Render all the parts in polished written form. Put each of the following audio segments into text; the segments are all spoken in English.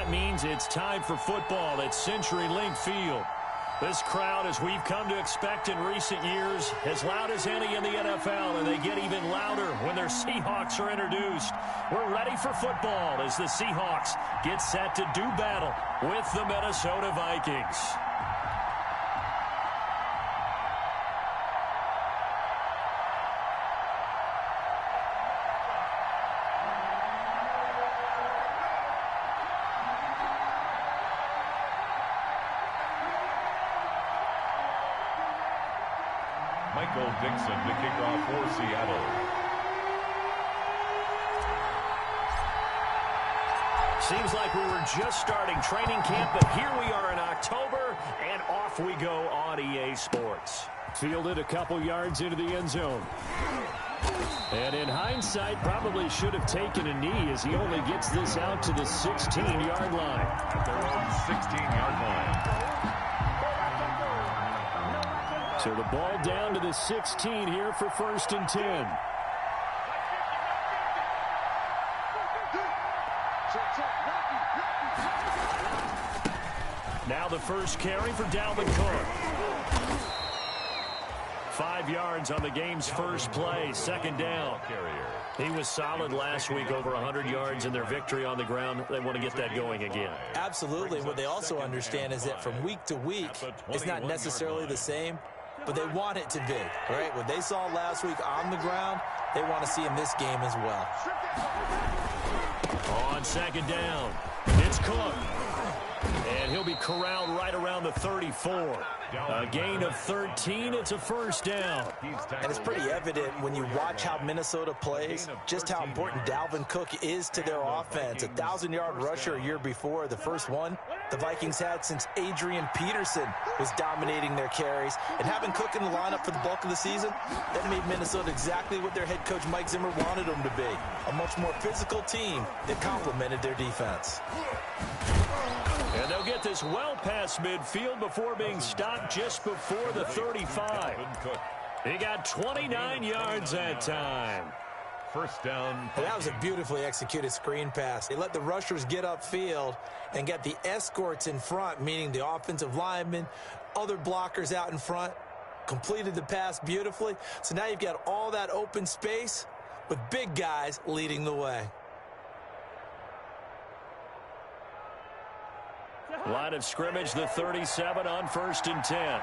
that means it's time for football at CenturyLink Field. This crowd, as we've come to expect in recent years, as loud as any in the NFL, and they get even louder when their Seahawks are introduced. We're ready for football as the Seahawks get set to do battle with the Minnesota Vikings. Dixon to kick off for Seattle. Seems like we were just starting training camp, but here we are in October, and off we go on EA Sports. Fielded a couple yards into the end zone. And in hindsight, probably should have taken a knee as he only gets this out to the 16-yard line. At their own 16-yard line. So the ball down to the 16 here for 1st and 10. Now the first carry for Dalvin Cook. 5 yards on the game's first play, 2nd down. He was solid last week, over 100 yards in their victory on the ground. They want to get that going again. Absolutely. What they also understand is that from week to week, it's not necessarily the same, but they want it to be, right? What they saw last week on the ground, they want to see in this game as well. On 2nd down, it's Cook. And he'll be corralled right around the 34. A gain of 13. It's a 1st down. And it's pretty evident when you watch how Minnesota plays, just how important Dalvin Cook is to their offense. 1,000-yard rusher a year before, the first one the Vikings had since Adrian Peterson was dominating their carries. And having Cook in the lineup for the bulk of the season, that made Minnesota exactly what their head coach Mike Zimmer wanted them to be. A much more physical team that complemented their defense. And they'll get this well past midfield before being stopped just before the 35. He got 29 yards that time. 1st down. Well, that was a beautifully executed screen pass. They let the rushers get upfield and get the escorts in front, meaning the offensive linemen, other blockers out in front, completed the pass beautifully. So now you've got all that open space with big guys leading the way. Line of scrimmage, the 37 on 1st and 10.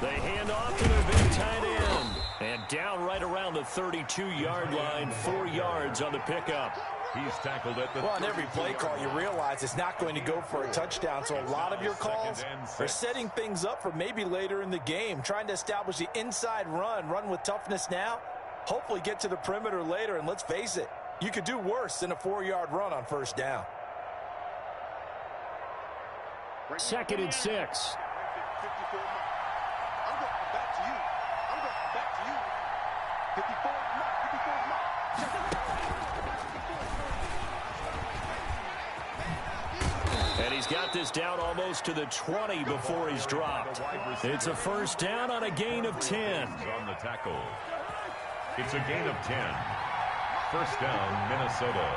They hand off to their big tight end. And down right around the 32-yard line, 4 yards on the pickup. He's tackled at the Well, on every play call, you realize it's not going to go for a touchdown. So a lot of your calls are setting things up for maybe later in the game, trying to establish the inside run with toughness now. Hopefully get to the perimeter later, and let's face it, you could do worse than a 4-yard run on 1st down. 2nd and 6. And he's got this down almost to the 20 before he's dropped. It's a 1st down on a gain of 10. On the tackle. It's a gain of 10. 1st down, Minnesota.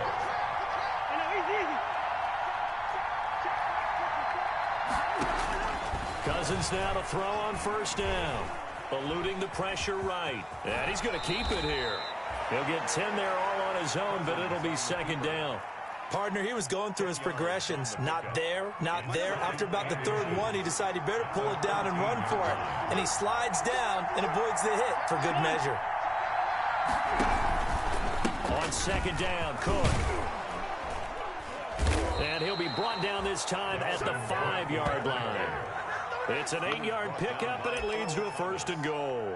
Cousins now to throw on 1st down. Eluding the pressure right. And he's going to keep it here. He'll get 10 there all on his own, but it'll be 2nd down. Partner, he was going through his progressions. Not there, not there. After about the 3rd one, he decided he better pull it down and run for it. And he slides down and avoids the hit for good measure. On 2nd down, Cook. And he'll be brought down this time at the 5-yard line. It's an 8-yard pickup, and it leads to a 1st and goal.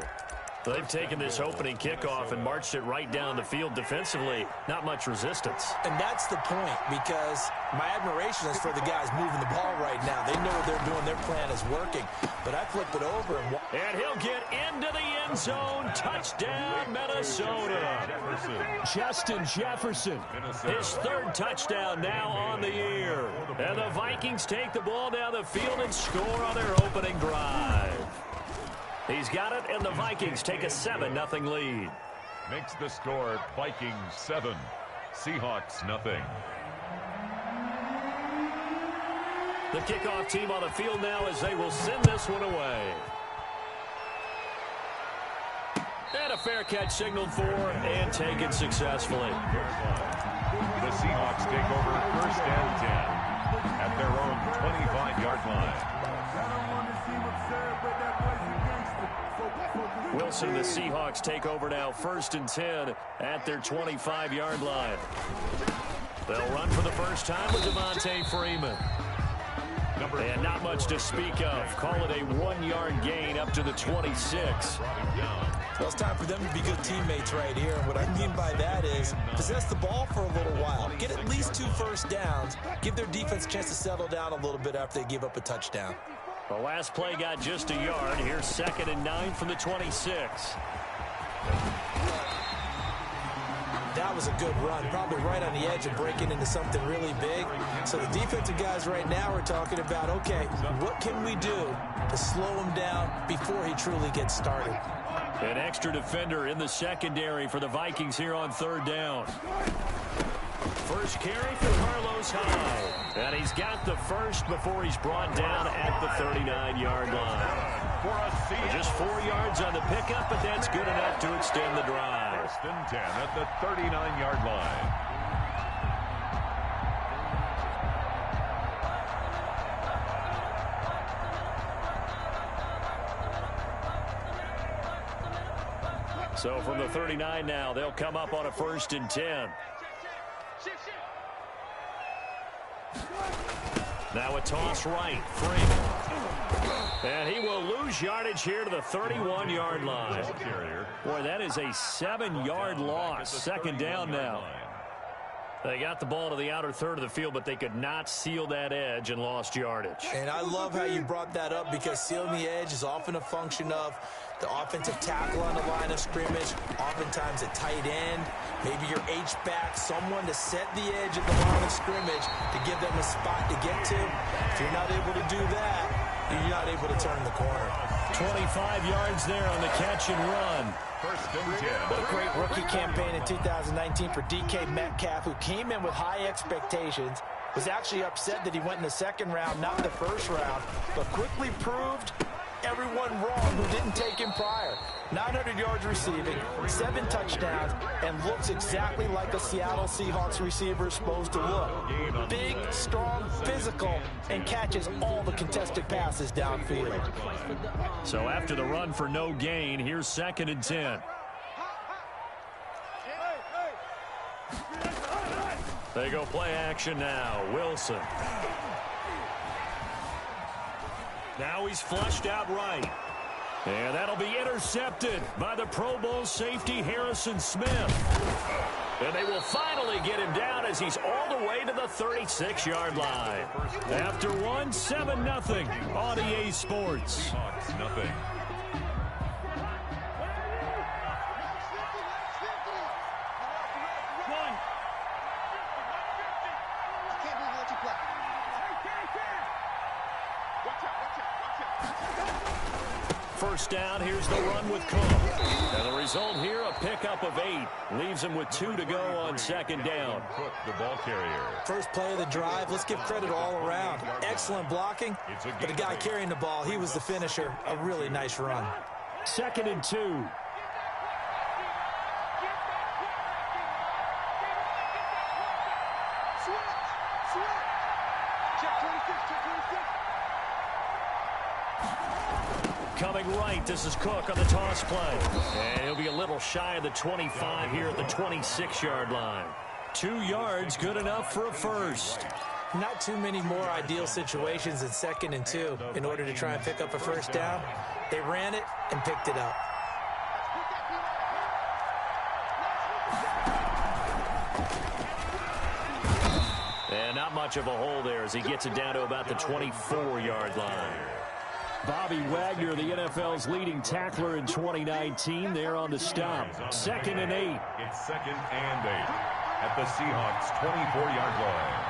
They've taken this opening kickoff and marched it right down the field defensively. Not much resistance. And that's the point, because my admiration is for the guys moving the ball right now. They know what they're doing. Their plan is working. But I flip it over. And he'll get into the end zone. Touchdown, Minnesota. Justin Jefferson. His 3rd touchdown now on the year. And the Vikings take the ball down the field and score on their opening drive. He's got it, and the Vikings take a 7-0 lead. Makes the score Vikings 7, Seahawks 0. The kickoff team on the field now as they will send this one away. And a fair catch signaled for and taken successfully. The Seahawks take over 1st and 10 at their own 25-yard line. Wilson and the Seahawks take over now 1st and 10 at their 25-yard line. They'll run for the first time with Devontae Freeman. And not much to speak of. Call it a 1-yard gain up to the 26. Well, it's time for them to be good teammates right here. And what I mean by that is possess the ball for a little while. Get at least 2 first downs. Give their defense a chance to settle down a little bit after they give up a touchdown. The last play got just a yard. Here's 2nd and 9 from the 26. That was a good run, probably right on the edge of breaking into something really big. So the defensive guys right now are talking about, okay, what can we do to slow him down before he truly gets started? An extra defender in the secondary for the Vikings here on 3rd down. First carry for Carlos Hyde. And he's got the first before he's brought down at the 39-yard line. Just 4 yards on the pickup, but that's good enough to extend the drive. 1st and 10 at the 39-yard line. So from the 39 now, they'll come up on a 1st and 10. Now a toss right. Freeman. And he will lose yardage here to the 31-yard line. Boy, that is a 7-yard loss. 2nd down now. They got the ball to the outer third of the field, but they could not seal that edge and lost yardage. And I love how you brought that up because sealing the edge is often a function of the offensive tackle on the line of scrimmage, oftentimes a tight end, maybe your H-back, someone to set the edge of the line of scrimmage to give them a spot to get to. If you're not able to do that, you're not able to turn the corner. 25 yards there on the catch and run. 1st and 10. What a great rookie campaign in 2019 for DK Metcalf, who came in with high expectations, was actually upset that he went in the 2nd round, not the 1st round, but quickly proved everyone wrong who didn't take him prior. 900 yards receiving, 7 touchdowns, and looks exactly like a Seattle Seahawks receiver is supposed to look. Big, strong, physical, and catches all the contested passes downfield. So after the run for no gain, here's 2nd and 10. They go play action now. Wilson. Now he's flushed out right. And that'll be intercepted by the Pro Bowl safety Harrison Smith. And they will finally get him down as he's all the way to the 36-yard line. After one, 7-0 on EA Sports. Seahawks, nothing. First down, here's the run with Cook. And the result here, a pickup of 8. Leaves him with 2 to go on 2nd down. Cook, the ball carrier. First play of the drive, let's give credit all around. Excellent blocking, but the guy carrying the ball, he was the finisher. A really nice run. 2nd and 2. Coming right, this is Cook on the toss play. And he'll be a little shy of the 25 here at the 26-yard line. 2 yards, good enough for a first. Not too many more ideal situations in 2nd and 2 in order to try and pick up a first down. They ran it and picked it up. And not much of a hole there as he gets it down to about the 24-yard line. Bobby Wagner, the NFL's leading tackler in 2019, there on the stop. 2nd and 8. It's 2nd and 8 at the Seahawks' 24-yard line.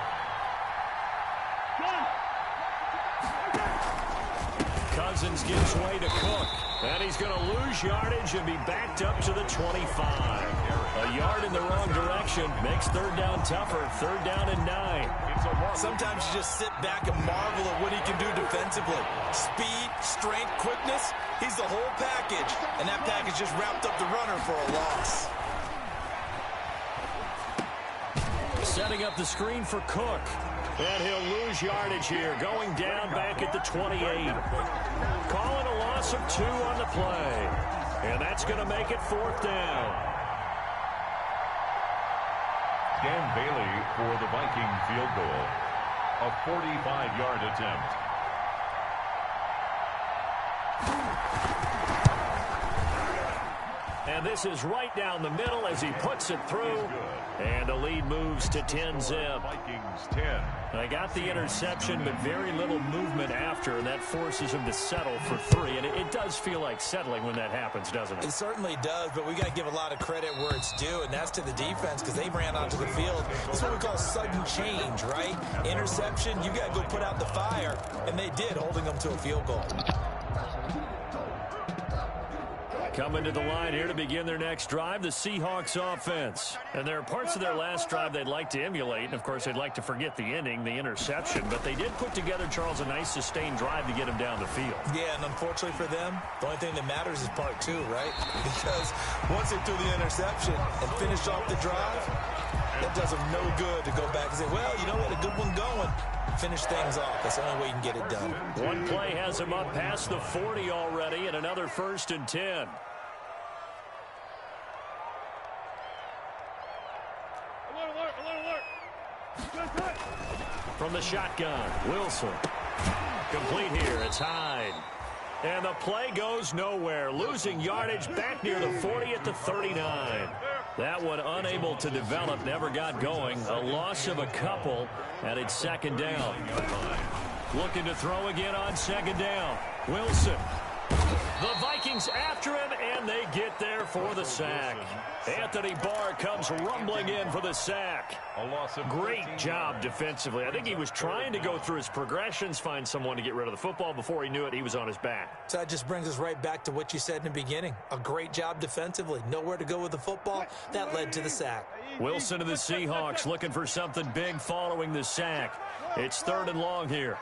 Cousins gives way to Cook. And he's going to lose yardage and be backed up to the 25. A yard in the wrong direction makes third down tougher. Third down and 9. Sometimes you just sit back and marvel at what he can do defensively. Speed, strength, quickness. He's the whole package. And that package just wrapped up the runner for a loss. Setting up the screen for Cook. And he'll lose yardage here, going down back at the 28. Calling a loss of 2 on the play. And that's going to make it fourth down. Dan Bailey for the Viking field goal. A 45-yard attempt. And this is right down the middle as he puts it through. And the lead moves to 10-zip. Vikings 10. They got the interception, but very little movement after, and that forces him to settle for 3. And it does feel like settling when that happens, doesn't it? It certainly does, but we got to give a lot of credit where it's due, and that's to the defense because they ran onto the field. It's what we call sudden change, right? Interception, you got to go put out the fire, and they did, holding them to a field goal. Coming to the line here to begin their next drive, the Seahawks offense. And there are parts of their last drive they'd like to emulate. And, of course, they'd like to forget the ending, the interception. But they did put together, Charles, a nice sustained drive to get him down the field. Yeah, and unfortunately for them, the only thing that matters is part 2, right? Because once they threw the interception and finished off the drive, that does them no good to go back and say, well, you know what, a good one going. Finish things off. That's the only way you can get it done. One play has him up past the 40 already, and another 1st and 10. From the shotgun, Wilson. Complete here, it's Hyde. And the play goes nowhere, losing yardage back near the 40 at the 39. That one unable to develop, never got going. A loss of a couple, and it's 2nd down. Looking to throw again on 2nd down. Wilson. The Vikings after him, and they get there for the sack. Anthony Barr comes rumbling in for the sack. A loss of great job defensively. I think he was trying to go through his progressions, find someone to get rid of the football. Before he knew it, he was on his back. So that just brings us right back to what you said in the beginning. A great job defensively. Nowhere to go with the football. That led to the sack. Wilson to the Seahawks looking for something big following the sack. It's 3rd and long here.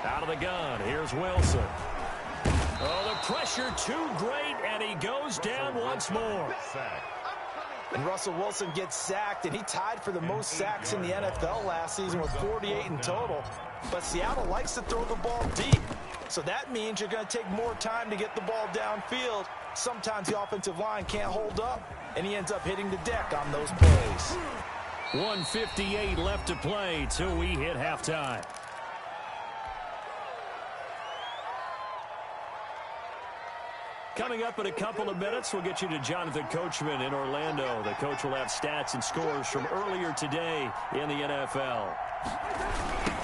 Out of the gun, here's Wilson. Oh, the pressure too great, and he goes down once more. And Russell Wilson gets sacked, and he tied for the most sacks in the NFL last season with 48 in total. But Seattle likes to throw the ball deep. So that means you're going to take more time to get the ball downfield. Sometimes the offensive line can't hold up, and he ends up hitting the deck on those plays. 1:58 left to play till we hit halftime. Coming up in a couple of minutes, we'll get you to Jonathan Coachman in Orlando. The coach will have stats and scores from earlier today in the NFL.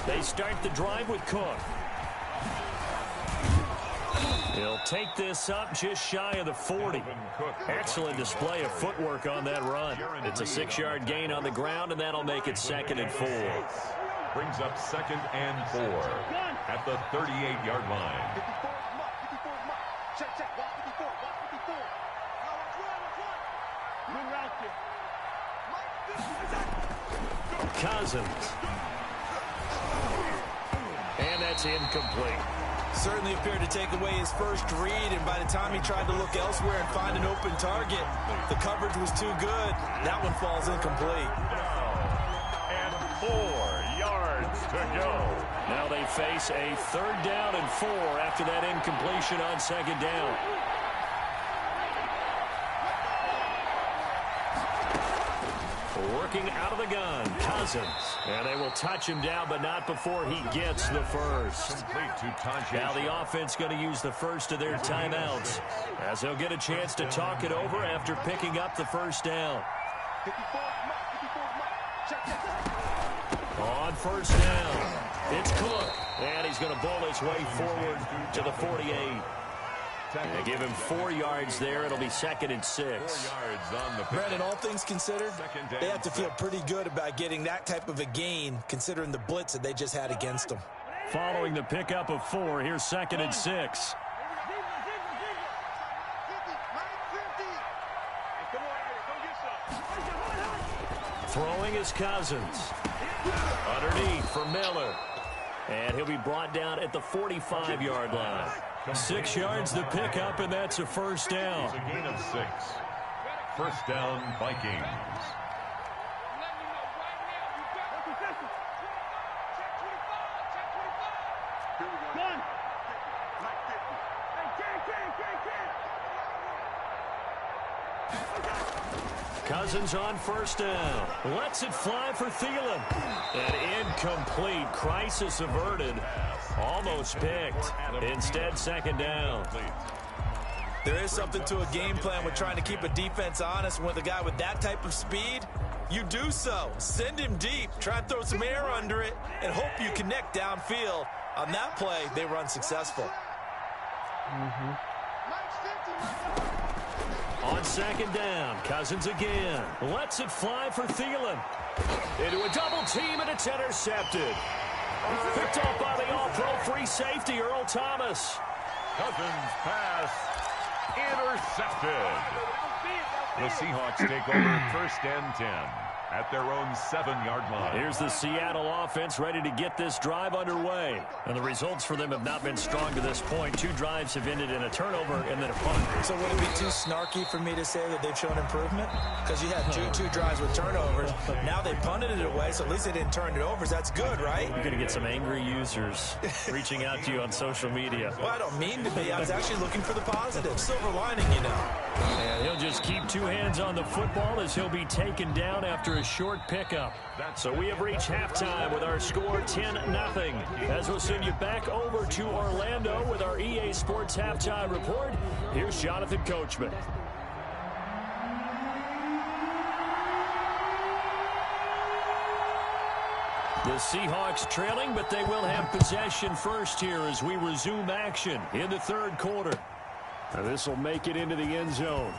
They start the drive with Cook. He'll take this up just shy of the 40. Excellent display of footwork on that run. It's a 6-yard gain on the ground, and that'll make it 2nd and 4. Brings up 2nd and 4 at the 38-yard line. Cousins. And that's incomplete. Certainly appeared to take away his first read, and by the time he tried to look elsewhere and find an open target, the coverage was too good. That one falls incomplete. And 4 yards to go. Now they face a 3rd down and 4 after that incompletion on 2nd down. Working out of the gun, Cousins. And they will touch him down, but not before he gets the first. Now the offense going to use the first of their timeouts, as they'll get a chance to talk it over after picking up the 1st down. On 1st down, it's Cook. And he's going to bowl his way forward to the 48. They give him 4 yards there. It'll be 2nd and 6. Brandon, all things considered, they have to feel pretty good about getting that type of a gain, considering the blitz that they just had against them. following the pickup of 4. Here's 2nd and 6. Throwing is Cousins. Underneath for Miller. And he'll be brought down at the 45-yard line. 6 yards the pickup, and that's a first down. It's a gain of 6. First down, Vikings. Cousins on first down. Lets it fly for Thielen. An incomplete. Crisis averted. Almost picked. Instead, 2nd down. There is something to a game plan with trying to keep a defense honest. With a guy with that type of speed, you do so. Send him deep. Try and throw some air under it and hope you connect downfield. On that play, they were unsuccessful. On 2nd down, Cousins again. Lets it fly for Thielen. Into a double team, and it's intercepted. Picked off by the all-pro free safety, Earl Thomas. Cousins pass intercepted. The Seahawks take over 1st and 10 at their own 7-yard line. Here's the Seattle offense ready to get this drive underway. And the results for them have not been strong to this point. 2 drives have ended in a turnover and then a punt. So would it be too snarky for me to say that they've shown improvement? Because you had two drives with turnovers. Now they punted it away, so at least they didn't turn it over. That's good, right? You're going to get some angry users reaching out to you on social media. Well, I don't mean to be. I was actually looking for the positive. Silver lining, you know. And he'll just keep 2 hands on the football as he'll be taken down after a short pickup. So we have reached halftime with our score 10-0. As we'll send you back over to Orlando with our EA Sports Halftime Report, here's Jonathan Coachman. The Seahawks trailing, but they will have possession first here as we resume action in the 3rd quarter. Now this will make it into the end zone.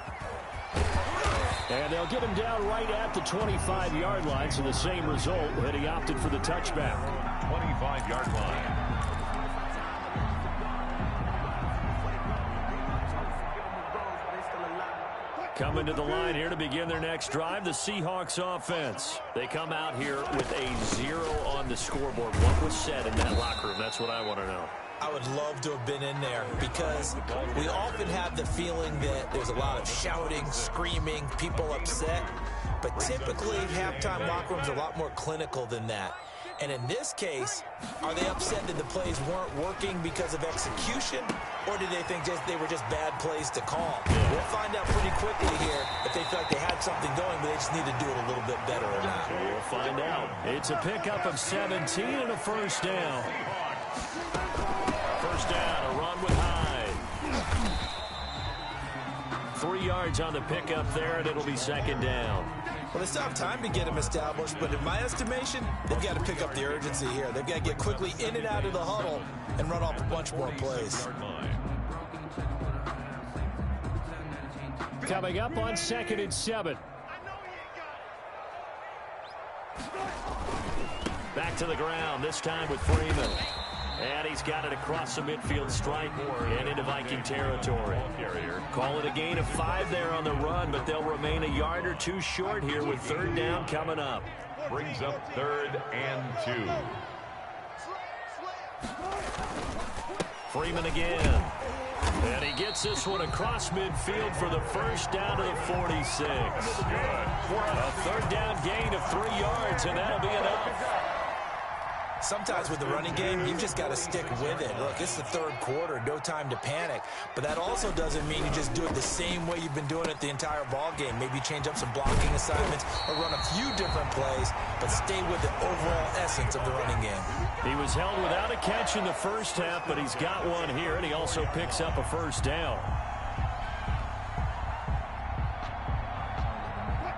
And they'll get him down right at the 25-yard line, so the same result, that he opted for the touchback. 25-yard line. Coming to the line here to begin their next drive, the Seahawks offense. They come out here with a 0 on the scoreboard. What was said in that locker room? That's what I want to know. I would love to have been in there because we often have the feeling that there's a lot of shouting, screaming, people upset. But typically, halftime locker rooms are a lot more clinical than that. And in this case, are they upset that the plays weren't working because of execution? Or do they think they were just bad plays to call? We'll find out pretty quickly here if they feel like they had something going, but they just need to do it a little bit better or not. We'll find out. It's a pickup of 17 and a first down. First down, a run with Hyde. 3 yards on the pickup there, and it'll be 2nd down. Well, they still have time to get him established, but in my estimation, they've got to pick up the urgency here. They've got to get quickly in and out of the huddle and run off a bunch more plays. Coming up on 2nd and 7. Back to the ground, this time with Freeman. And he's got it across the midfield stripe and into Viking territory. Call it a gain of 5 there on the run, but they'll remain a yard or 2 short here with 3rd down coming up. Brings up 3rd and 2. Freeman again. And he gets this one across midfield for the first down to the 46. A 3rd down gain of 3 yards, and that'll be enough. Sometimes with the running game, you've just got to stick with it. Look, it's the 3rd quarter, no time to panic. But that also doesn't mean you just do it the same way you've been doing it the entire ball game. Maybe change up some blocking assignments or run a few different plays, but stay with the overall essence of the running game. He was held without a catch in the first half, but he's got one here, and he also picks up a first down.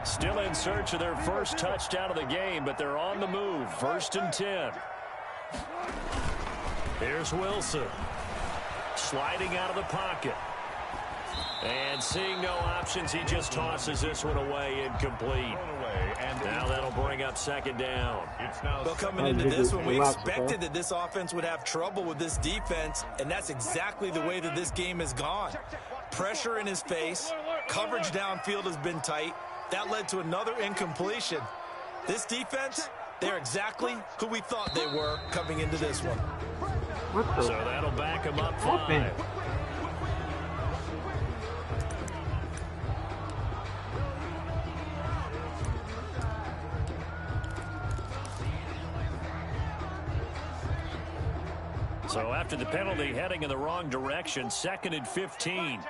Still in search of their first touchdown of the game, but they're on the move. 1st and 10. Here's Wilson. Sliding out of the pocket. And seeing no options, he just tosses this one away incomplete. And now that'll bring up second down. Well, coming into this one, we expected that this offense would have trouble with this defense, and that's exactly the way that this game has gone. Pressure in his face, coverage downfield has been tight. That led to another incompletion. This defense, they're exactly who we thought they were coming into this one. So that'll back him up 5. So after the penalty, heading in the wrong direction, 2nd and 15.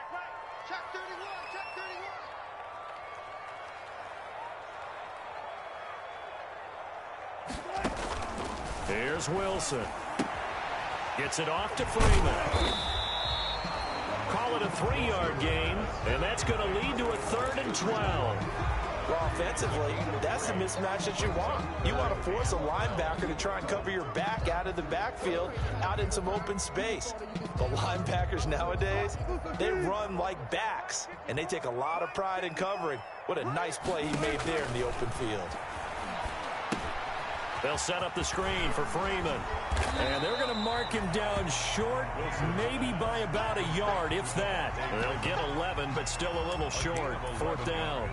Here's Wilson. Gets it off to Freeman. Call it a 3-yard gain, and that's going to lead to a 3rd and 12. Well, offensively, that's the mismatch that you want. You want to force a linebacker to try and cover your back out of the backfield, out in some open space. The linebackers nowadays, they run like backs, and they take a lot of pride in covering. What a nice play he made there in the open field. They'll set up the screen for Freeman. And they're going to mark him down short, maybe by about a yard, if that. They'll get 11, but still a little short. 4th down.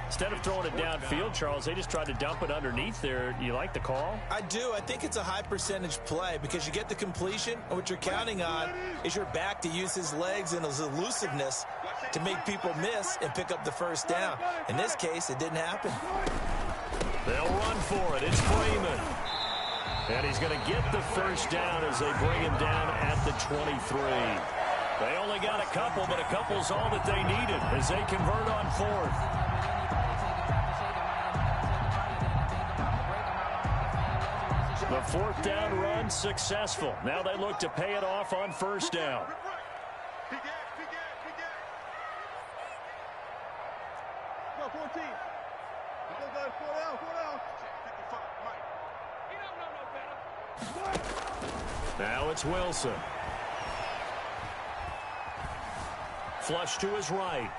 Instead of throwing it downfield, Charles, they just tried to dump it underneath there. You like the call? I do. I think it's a high percentage play because you get the completion, and what you're counting on is your back to use his legs and his elusiveness to make people miss and pick up the 1st down. In this case, it didn't happen. They'll run for it. It's Freeman. And he's going to get the 1st down as they bring him down at the 23. They only got a couple, but a couple's all that they needed as they convert on 4th. The 4th down run successful. Now they look to pay it off on 1st down. Now it's Wilson. Flush to his right.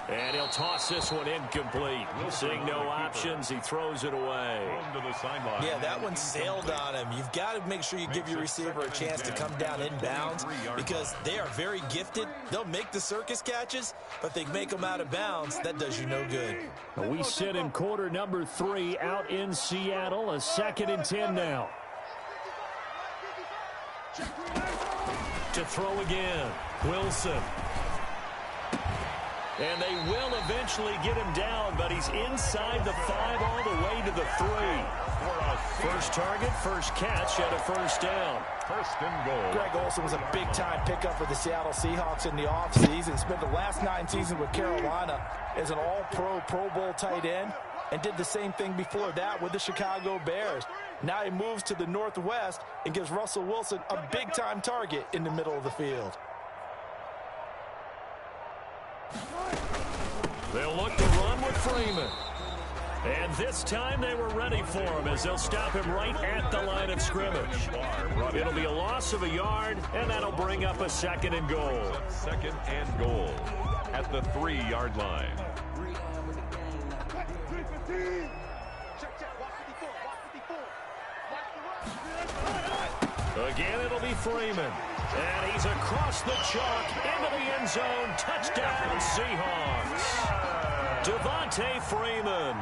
And he'll toss this one incomplete. Seeing no options, he throws it away. Yeah, that one sailed on him. You've got to make sure you give your receiver a chance to come down inbounds because they are very gifted. They'll make the circus catches, but they make them out of bounds. That does you no good. We sit in quarter number 3 out in Seattle. A 2nd and 10 now. To throw again, Wilson. And they will eventually get him down, but he's inside the 5 all the way to the 3. First target, first catch, and a 1st down. 1st and goal. Greg Olsen was a big-time pickup for the Seattle Seahawks in the offseason. Spent the last 9 seasons with Carolina as an all-pro, Pro Bowl tight end, and did the same thing before that with the Chicago Bears. Now he moves to the Northwest and gives Russell Wilson a big-time target in the middle of the field. They'll look to run with Freeman. And this time they were ready for him as they'll stop him right at the line of scrimmage. It'll be a loss of a yard, and that'll bring up a 2nd and goal. 2nd and goal at the 3-yard line. Again, it'll be Freeman. And he's across the chalk into the end zone. Touchdown, Seahawks. Devontae Freeman.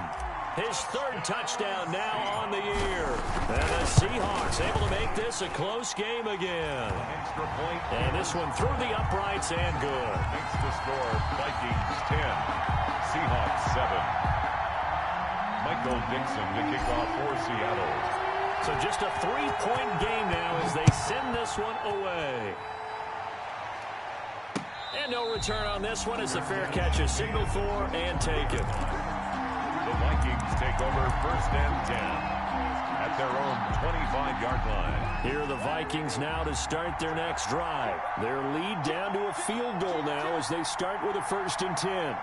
His 3rd touchdown now on the year. And the Seahawks able to make this a close game again. Extra point. And this one through the uprights and good. Makes the score Vikings 10, Seahawks 7. Michael Dixon to kick off for Seattle. So just a 3-point game now as they send this one away. And no return on this one as the fair catch is signaled for and taken. The Vikings take over 1st and 10 at their own 25-yard line. Here are the Vikings now to start their next drive. Their lead down to a field goal now as they start with a 1st and 10.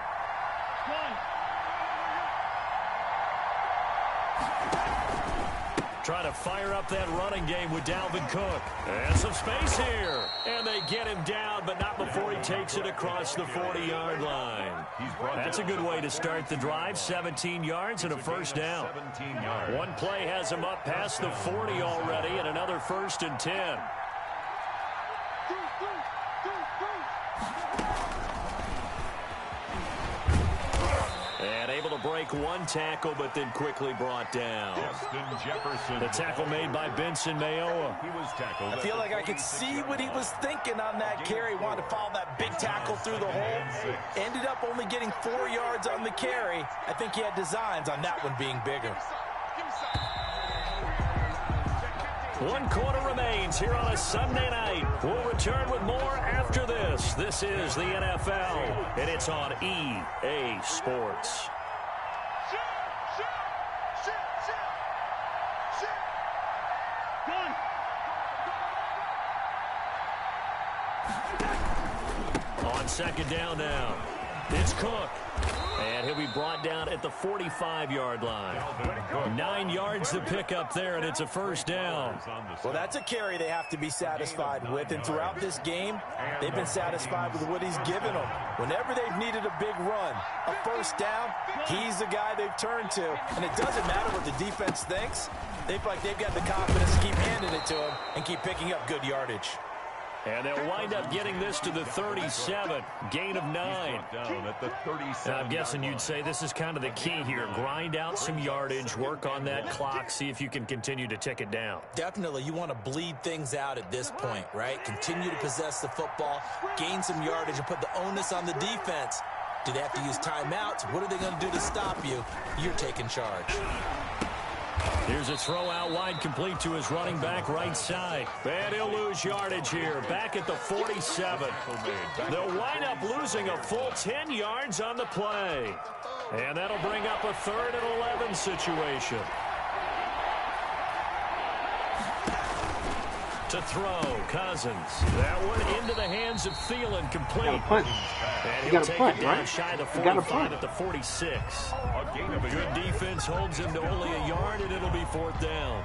Trying to fire up that running game with Dalvin Cook. And some space here. And they get him down, but not before he takes it across the 40-yard line. That's a good way to start the drive. 17 yards and a first down. One play has him up past the 40 already, and another 1st and 10. And able to break one tackle, but then quickly brought down. The tackle made by Benson Mayowa. I feel like I could see what he was thinking on that carry. Wanted to follow that big tackle through the hole. Ended up only getting 4 yards on the carry. I think he had designs on that one being bigger. 1 quarter remains here on a Sunday night. We'll return with more after this. This is the NFL, and it's on EA Sports. On second down now, it's Cook. And he'll be brought down at the 45-yard line. 9 yards to pick up there, and it's a first down. Well, that's a carry they have to be satisfied with. And throughout this game, they've been satisfied with what he's given them. Whenever they've needed a big run, a first down, he's the guy they've turned to. And it doesn't matter what the defense thinks. They feel like they've got the confidence to keep handing it to him and keep picking up good yardage. And they'll wind up getting this to the 37. Gain of 9. And I'm guessing you'd say this is kind of the key here. Grind out some yardage, work on that clock, see if you can continue to tick it down. Definitely. You want to bleed things out at this point, right? Continue to possess the football, gain some yardage, and put the onus on the defense. Do they have to use timeouts? What are they going to do to stop you? You're taking charge. Here's a throw out wide, complete to his running back right side. And he'll lose yardage here, back at the 47. They'll wind up losing a full 10 yards on the play. And that'll bring up a 3rd and 11 situation. To throw, Cousins. That one into the hands of Thielen, complete. And he'll take it down shy of the 45 at the 46. Good defense holds him to only a yard, and it'll be 4th down.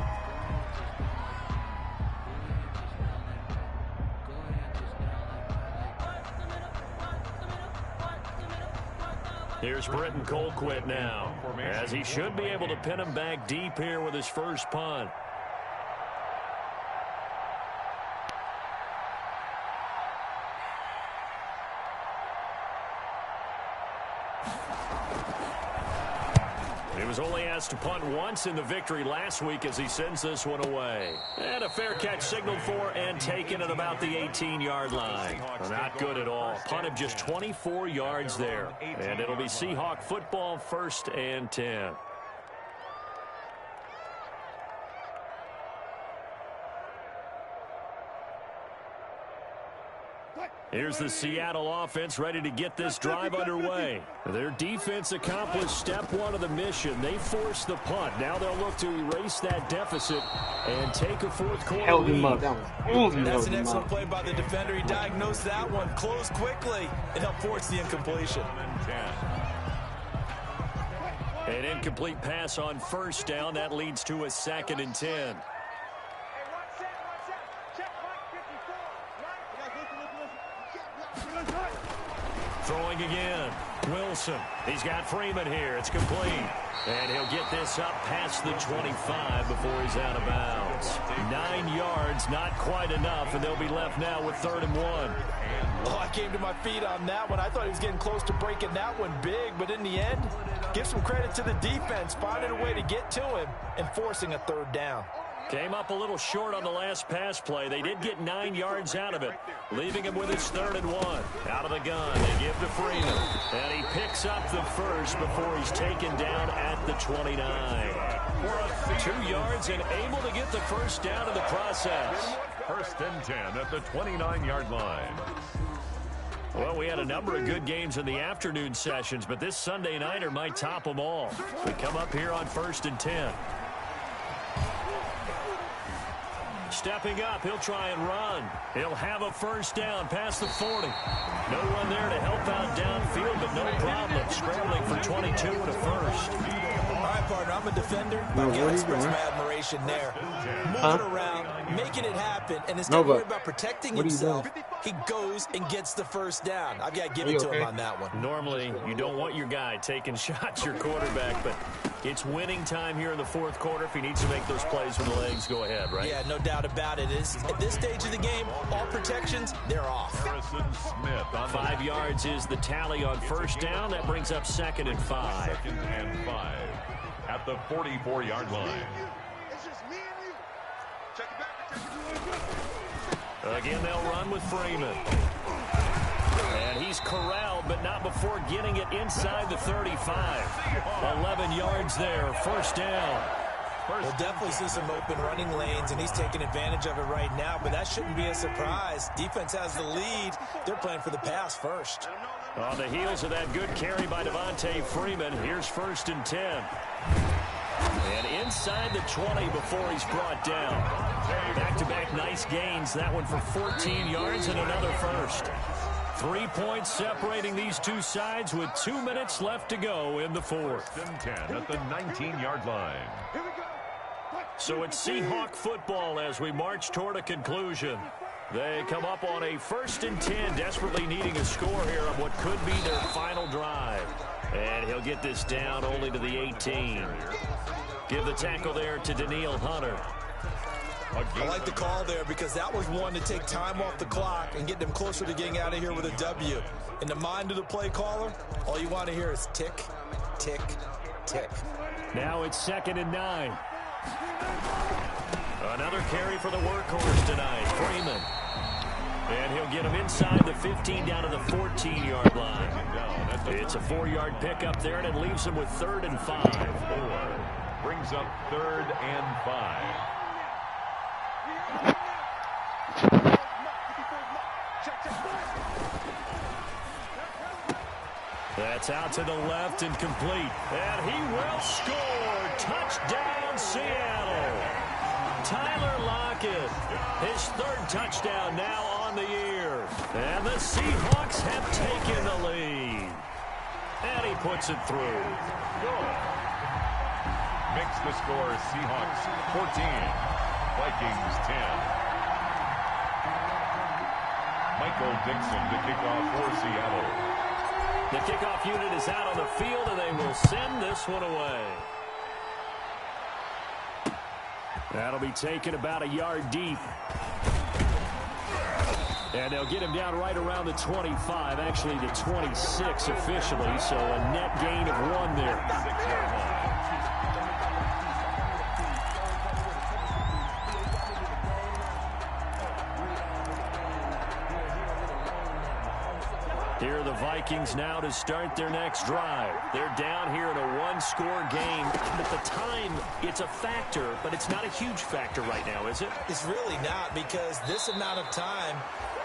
Here's Britton Colquitt now, as he should be able to pin him back deep here with his first punt. He was only asked to punt once in the victory last week as he sends this one away. And a fair catch signaled for and taken at about the 18-yard line. Not good at all. Punt of just 24 yards there. And it'll be Seahawk football, 1st and 10. Here's the Seattle offense ready to get this drive underway. Their defense accomplished step 1 of the mission. They forced the punt. Now they'll look to erase that deficit and take a 4th quarter lead. That's an excellent play by the defender. He diagnosed that one, closed quickly, and helped force the incompletion. An incomplete pass on 1st down. That leads to a 2nd and 10. Throwing again. Wilson. He's got Freeman here. It's complete. And he'll get this up past the 25 before he's out of bounds. 9 yards, not quite enough, and they'll be left now with 3rd and 1. Oh, I came to my feet on that one. I thought he was getting close to breaking that one big, but in the end, give some credit to the defense, finding a way to get to him and forcing a 3rd down. Came up a little short on the last pass play. They did get 9 yards out of it, leaving him with his 3rd and 1. Out of the gun, they give to Freeman. And he picks up the first before he's taken down at the 29. 2 yards and able to get the first down in the process. 1st and 10 at the 29-yard line. Well, we had a number of good games in the afternoon sessions, but this Sunday nighter might top them all. We come up here on 1st and 10. Stepping up, he'll try and run. He'll have a first down past the 40. No one there to help out downfield, but no problem. Scrambling for 22 and a first. All right, partner. I'm a defender. I can't express my admiration there. Moving around, making it happen, and instead of worrying about protecting himself, he goes and gets the first down. I've got to give it to him on that one. Normally, you don't want your guy taking shots, your quarterback, but it's winning time here in the fourth quarter if he needs to make those plays when the legs go ahead, right? Yeah, no doubt about it. At this stage of the game, all protections, they're off. Harrison Smith on 5 yards is the tally on first down. That brings up 2nd and 5. 2nd and 5 at the 44-yard line. Again, they'll run with Freeman. And he's corralled, but not before getting it inside the 35. 11 yards there, first down. We'll definitely see some open running lanes, and he's taking advantage of it right now, but that shouldn't be a surprise. Defense has the lead. They're playing for the pass first. On the heels of that good carry by Devontae Freeman, here's 1st and 10. And inside the 20 before he's brought down. Back-to-back nice gains. That one for 14 yards and another first. 3 points separating these two sides with 2 minutes left to go in the fourth. 1st and 10 at the 19-yard line. So it's Seahawk football as we march toward a conclusion. They come up on a 1st and 10, desperately needing a score here on what could be their final drive. And he'll get this down only to the 18. Give the tackle there to Daniil Hunter. I like the call there because that was one to take time off the clock and get them closer to getting out of here with a W. In the mind of the play caller, all you want to hear is tick, tick, tick. Now it's 2nd and 9. Another carry for the workhorse tonight, Freeman. And he'll get him inside the 15 down to the 14-yard line. It's a 4-yard pickup there, and it leaves him with 3rd and 5. 4 brings up 3rd and 5. That's out to the left and complete. And he will score. Touchdown, Seattle. Tyler Lockett, his 3rd touchdown now on the year. And the Seahawks have taken the lead. And he puts it through. Good. Makes the score Seahawks 14, Vikings 10. Michael Dixon to kick off for Seattle. The kickoff unit is out on the field, and they will send this one away. That'll be taken about a yard deep. And they'll get him down right around the 25, actually the 26 officially, so a net gain of 1 there. 6-yard line. Here are the Vikings now to start their next drive. They're down here in a 1-score game. At the time, it's a factor, but it's not a huge factor right now, is it? It's really not, because this amount of time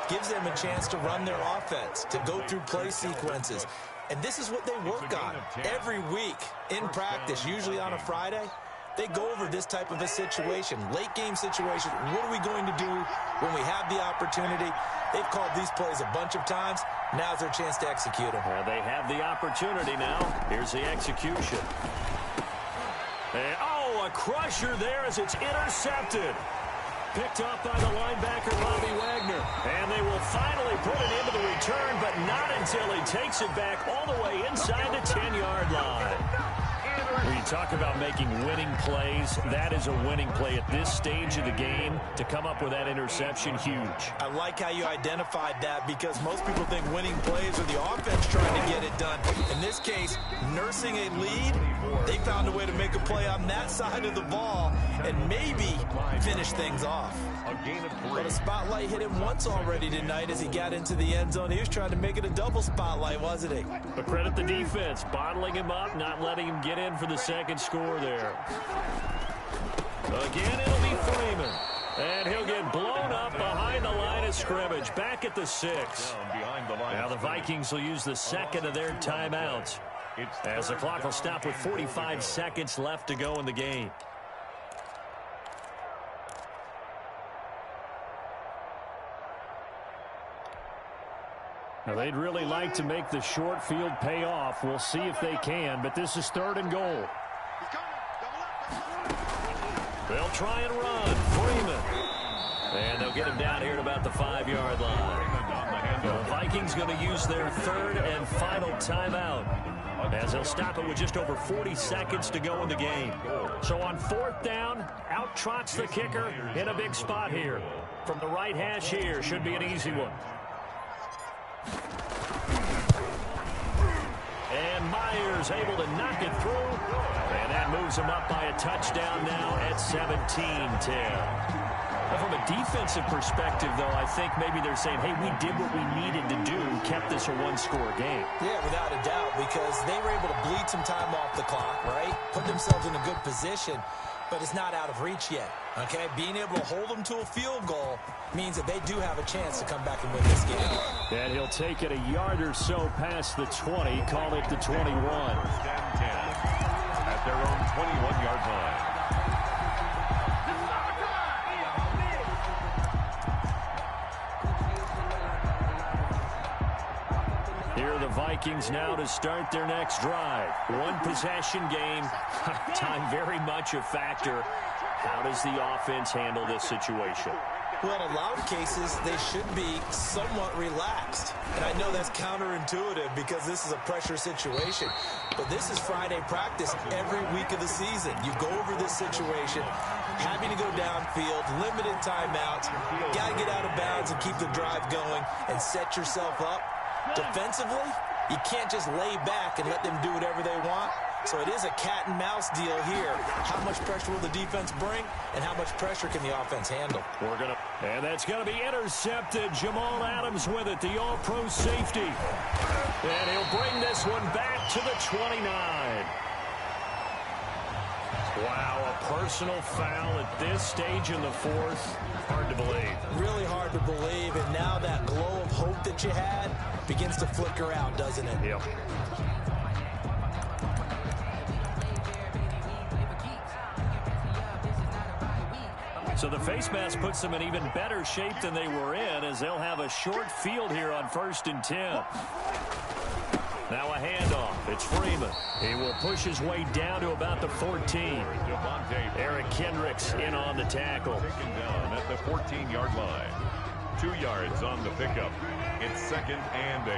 gives them a chance to run their offense, to go through play sequences. And this is what they work on every week in practice, usually on a Friday. They go over this type of a situation, late game situation. What are we going to do when we have the opportunity? They've called these plays a bunch of times. Now's their chance to execute them. Well, they have the opportunity now. Here's the execution. And, a crusher there as it's intercepted. Picked up by the linebacker, Bobby Wagner. And they will finally put it into the return, but not until he takes it back all the way inside the 10-yard line. When you talk about making winning plays, that is a winning play at this stage of the game. To come up with that interception, huge. I like how you identified that, because most people think winning plays are the offense trying to get it done. In this case, nursing a lead, they found a way to make a play on that side of the ball and maybe finish things off. A gain of 3. But a spotlight hit him once already tonight as he got into the end zone. He was trying to make it a double spotlight, wasn't he? But credit the defense, bottling him up, not letting him get in for the second score there. Again, it'll be Freeman. And he'll get blown up behind the line of scrimmage, back at the 6. Now the Vikings will use the second of their timeouts, as the clock will stop with 45 seconds left to go in the game. Now, they'd really like to make the short field pay off. We'll see if they can, but this is 3rd and goal. They'll try and run. Freeman. And they'll get him down here at about the 5-yard line. The Vikings going to use their third and final timeout, as they'll stop it with just over 40 seconds to go in the game. So on 4th down, out trots the kicker in a big spot here. From the right hash here, should be an easy one. And Myers able to knock it through. And that moves him up by a touchdown now at 17-10. From a defensive perspective, though, I think maybe they're saying, hey, we did what we needed to do, kept this a one-score game. Yeah, without a doubt, because they were able to bleed some time off the clock, right? Put themselves in a good position, but it's not out of reach yet, okay? Being able to hold them to a field goal means that they do have a chance to come back and win this game. And he'll take it a yard or so past the 20, call it the 21. 10 at their own 21-yard line. Here are the Vikings now to start their next drive. One possession game. Time very much a factor. How does the offense handle this situation? Well, in a lot of cases, they should be somewhat relaxed. And I know that's counterintuitive because this is a pressure situation. But this is Friday practice every week of the season. You go over this situation, having to go downfield, limited timeouts. Got to get out of bounds and keep the drive going and set yourself up. Defensively, you can't just lay back and let them do whatever they want. So it is a cat and mouse deal here. How much pressure will the defense bring, and how much pressure can the offense handle? And that's going to be intercepted. Jamal Adams with it, the all-pro safety. And he'll bring this one back to the 29. Wow, a personal foul at this stage in the 4th. Hard to believe. Really hard to believe, and now that glow of hope that you had begins to flicker out, doesn't it? Yep. So the face mask puts them in even better shape than they were in, as they'll have a short field here on 1st and 10. Now a handoff. It's Freeman. He will push his way down to about the 14. Eric Kendricks in on the tackle. Taken down at the 14-yard line. 2 yards on the pickup. It's 2nd and 8.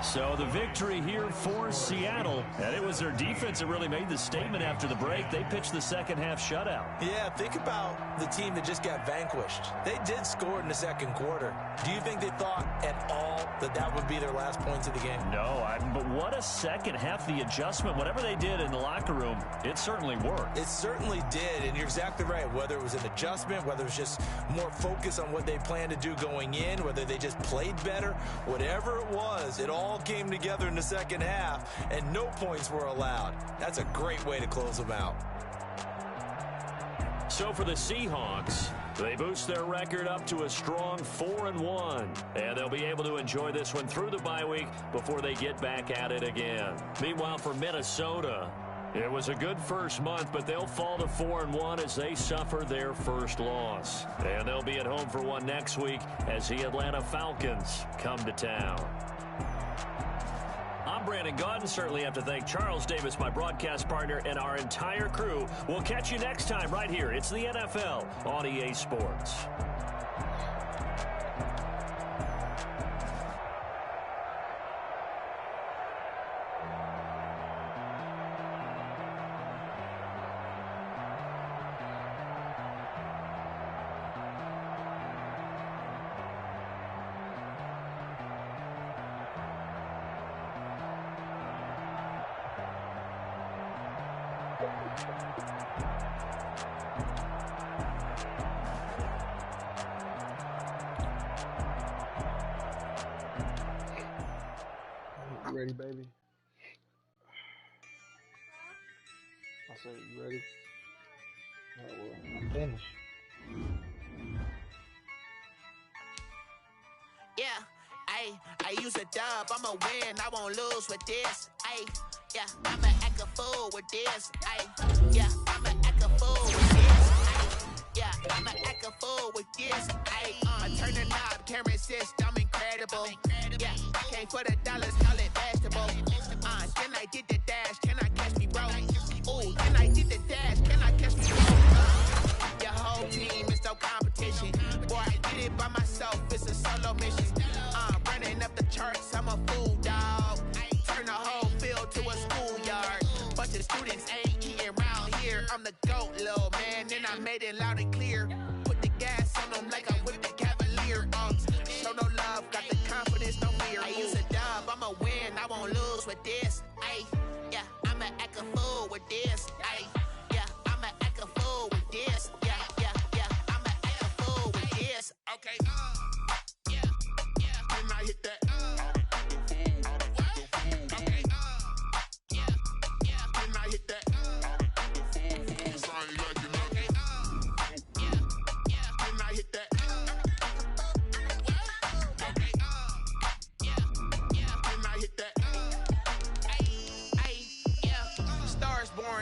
So the victory here for Seattle, and it was their defense that really made the statement after the break. They pitched the second-half shutout. Yeah, think about the team that just got vanquished. They did score in the 2nd quarter. Do you think they thought at all that that would be their last points of the game? No, but what a second half. The adjustment, whatever they did in the locker room, it certainly worked. It certainly did, and you're exactly right. Whether it was an adjustment, whether it was just more focus on what they planned to do going in, whether they just played better, whatever it was, it all came together in the 2nd half, and no points were allowed. That's a great way to close them out. So for the Seahawks, they boost their record up to a strong 4-1, and they'll be able to enjoy this one through the bye week before they get back at it again. Meanwhile, for Minnesota, it was a good first month, but they'll fall to 4-1 as they suffer their first loss. And they'll be at home for one next week as the Atlanta Falcons come to town. I'm Brandon Gaudin. Certainly have to thank Charles Davis, my broadcast partner, and our entire crew. We'll catch you next time right here. It's the NFL on EA Sports. You ready, baby? I said, you ready? All right, well, I'm finished. Yeah, I use a dub, I'ma win, I won't lose with this. Yeah, I'ma act a fool with this. Yeah, I'ma act a fool with this. Yeah, I'ma act a fool with this. I turn the knob, can't resist, I'm incredible. Yeah, came for the dollars, call it vegetable. Then I get the dash? Can I catch me, bro? Ooh, can I get the dash? Can I catch me, bro? Your whole team is no competition. Boy, I did it by myself. It's a solo mission. Running up the charts, I'm a fool, dog. Turn the whole field to a schoolyard. Bunch of students ain't eating around here. I'm the GOAT, little man, and I made it loud and clear. Put the gas on them like I'm with the Cavalier. Show no love, got the confidence, no fear. I use a dub, I'ma win, I won't lose with this. Ay, yeah, I'ma act a fool with this. Ay, yeah, I'ma act a fool with this. Yeah, yeah, yeah, I'ma act a fool with this. Okay, yeah, yeah, then I hit that. Okay, yeah, yeah, then I hit that.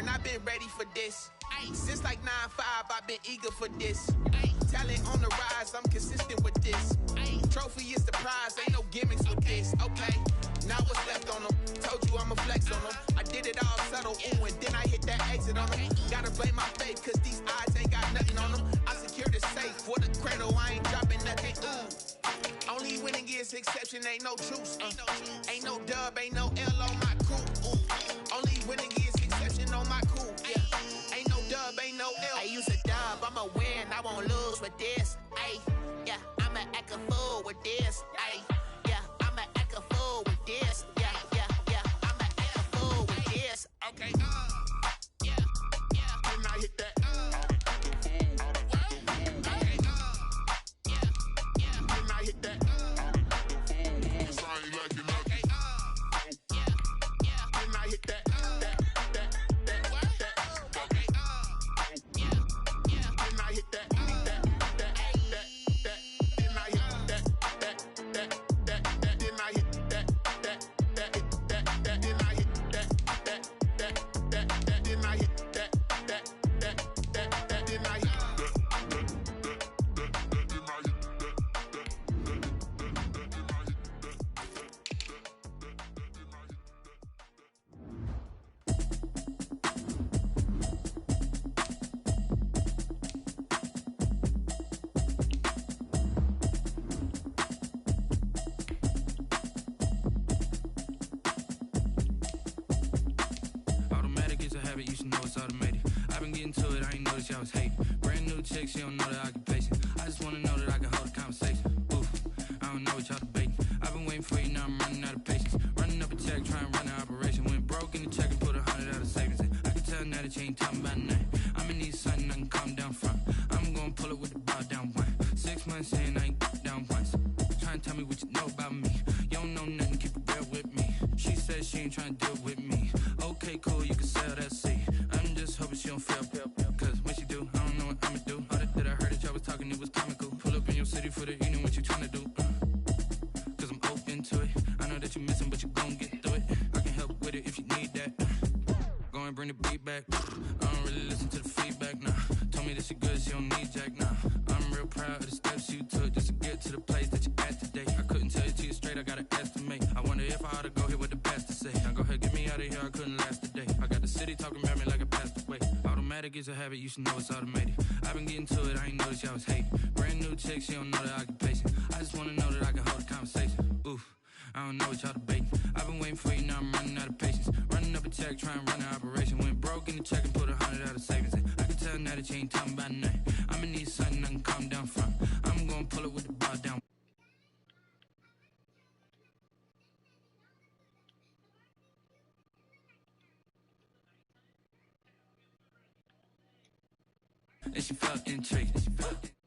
I've been ready for this. Since like 9-5, I've been eager for this. Talent on the rise, I'm consistent with this. Trophy is the prize, ain't no gimmicks with this. Okay, now what's left on them? Told you I'ma flex on them. I did it all subtle, ooh, and then I hit that exit on them. Gotta blame my faith, cause these eyes ain't got nothing on them. I secured the safe for the cradle, I ain't dropping nothing, ooh. Only winning is exception, ain't no truce. Ain't no dub, ain't no L on my crew. Ooh. Only winning is exception on my crew. Yeah. Ain't no dub, ain't no L. I use a dub, I'ma win, I won't lose with this. Ay, yeah, I'ma act a fool with this. Ay, yeah, I'ma act a fool with this. Yeah, yeah, yeah, I'ma act a fool with this. Okay, yeah, yeah, then I hit that. Okay, yeah, yeah, then I hit that. You should know it's automated. I've been getting to it, I ain't noticed y'all was hating. Brand new chick, she don't know the occupation. I just wanna know that I can hold a conversation. Oof, I don't know what y'all debating. I've been waiting for you, now I'm running out of patience. Running up a check, trying to run an operation. Went broke in the check and put 100 out of savings in. I can tell now that you ain't talking about nothing. I'ma need something I can calm down from. I'm gonna pull it with the bow down one. 6 months in, I ain't down once. Trying to tell me what you know about me. You don't know nothing, keep it real with me. She said she ain't trying to deal with me. Okay, cool, you can sell that seed. I'm just hoping she don't fail. Cause when she do, I don't know what I'ma do. All that I heard that y'all was talking, it was comical. Pull up in your city for the evening, what you tryna do? Cause I'm open to it. I know that you missing, but you gon' get through it. I can help with it if you need that. Go and bring the beat back. I don't really listen to the feedback, nah. Told me that she good, she don't need jack, nah. I'm real proud of the steps you took just to get to the place that you at today. I couldn't tell you to you straight, I gotta estimate. I wonder if I ought to go here with the best to say. Now go ahead, get me out of here, I couldn't last today. I got the city talking about me like I passed away. Automatic is a habit, you should know it's automated. I've been getting to it, I ain't noticed y'all was hating. Brand new chick, she don't know the occupation. I just wanna know that I can hold a conversation. Oof, I don't know what y'all debating. I've been waiting for you, now I'm running out of patience. Running up a check, trying to run an operation. Went broke in the check and put 100 out of savings in. I can tell now that you ain't talking about nothing. I'ma need something I can calm down from. I'm gonna pull it with the bow down. And she felt intrigued.